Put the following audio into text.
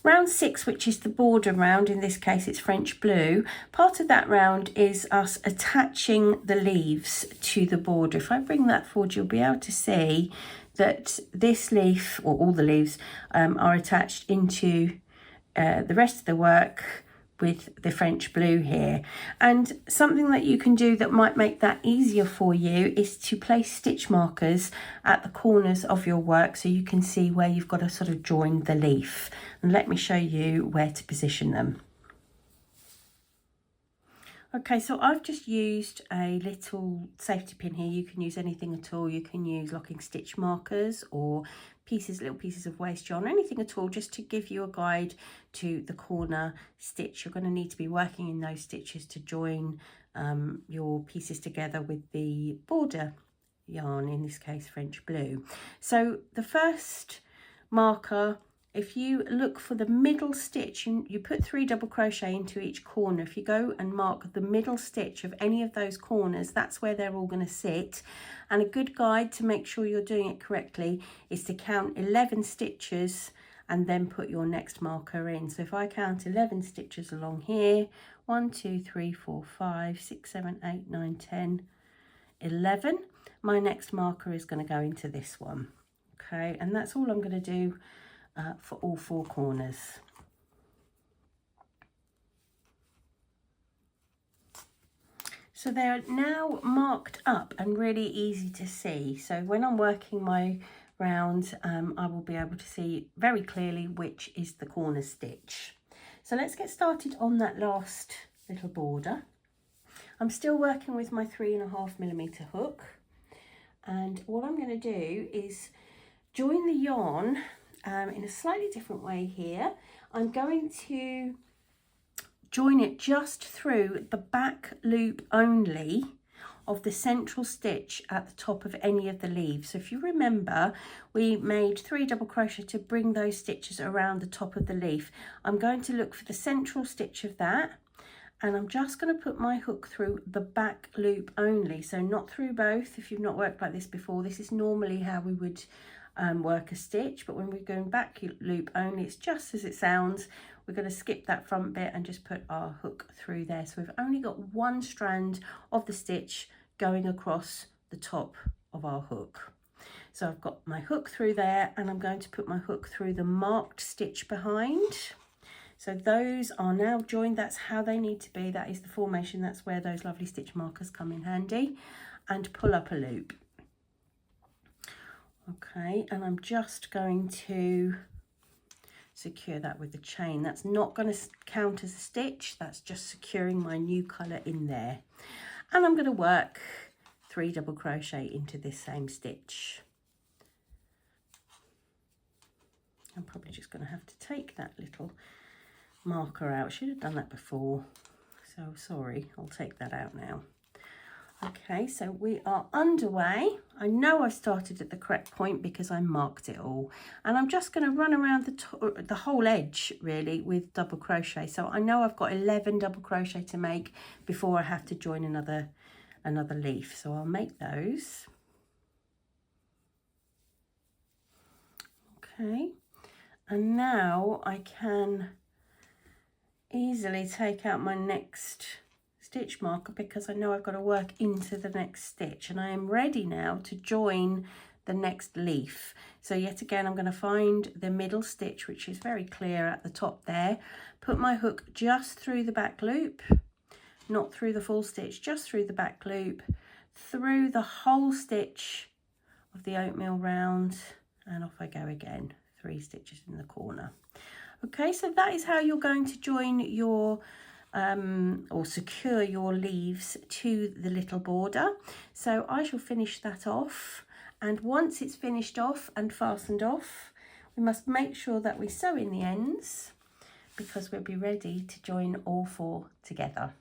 Round 6, which is the border round, in this case it's French blue, part of that round is us attaching the leaves to the border. If I bring that forward, you'll be able to see that this leaf, or all the leaves, are attached into the rest of the work with the French blue here. And something that you can do that might make that easier for you is to place stitch markers at the corners of your work so you can see where you've got to sort of join the leaf. And let me show you where to position them. Okay, so I've just used a little safety pin here. You can use anything at all. You can use locking stitch markers or little pieces of waste yarn, anything at all, just to give you a guide to the corner stitch. You're going to need to be working in those stitches to join your pieces together with the border yarn, in this case French blue. So the first marker, if you look for the middle stitch, you put 3 double crochet into each corner. If you go and mark the middle stitch of any of those corners, that's where they're all going to sit. And a good guide to make sure you're doing it correctly is to count 11 stitches and then put your next marker in. So if I count 11 stitches along here, 1, 2, 3, 4, 5, 6, 7, 8, 9, 10, 11, my next marker is going to go into this one. Okay, and that's all I'm going to do for all 4 corners. So they're now marked up and really easy to see. So when I'm working my round, I will be able to see very clearly which is the corner stitch. So let's get started on that last little border. I'm still working with my 3.5mm hook, and what I'm going to do is join the yarn in a slightly different way here. I'm going to join it just through the back loop only of the central stitch at the top of any of the leaves. So if you remember, we made 3 double crochet to bring those stitches around the top of the leaf. I'm going to look for the central stitch of that, and I'm just going to put my hook through the back loop only, so not through both. If you've not worked like this before, this is normally how we would work a stitch, but when we're going back loop only, it's just as it sounds. We're going to skip that front bit and just put our hook through there. So we've only got one strand of the stitch going across the top of our hook. So I've got my hook through there, and I'm going to put my hook through the marked stitch behind. So those are now joined. That's how they need to be. That is the formation. That's where those lovely stitch markers come in handy. And pull up a loop. Okay, and I'm just going to secure that with the chain. That's not going to count as a stitch. That's just securing my new colour in there. And I'm going to work 3 double crochet into this same stitch. I'm probably just going to have to take that little marker out. Should have done that before, so sorry. I'll take that out now. Okay, so we are underway. I know I started at the correct point because I marked it all, and I'm just going to run around the whole edge really with double crochet. So I know I've got 11 double crochet to make before I have to join another leaf. So I'll make those. Okay, and now I can easily take out my next stitch marker because I know I've got to work into the next stitch, and I am ready now to join the next leaf. So yet again, I'm going to find the middle stitch, which is very clear at the top there, put my hook just through the back loop, not through the full stitch, just through the back loop, through the whole stitch of the oatmeal round, and off I go again, 3 stitches in the corner. Okay, so that is how you're going to join your or secure your leaves to the little border. So I shall finish that off, and once it's finished off and fastened off, we must make sure that we sew in the ends because we'll be ready to join all 4 together.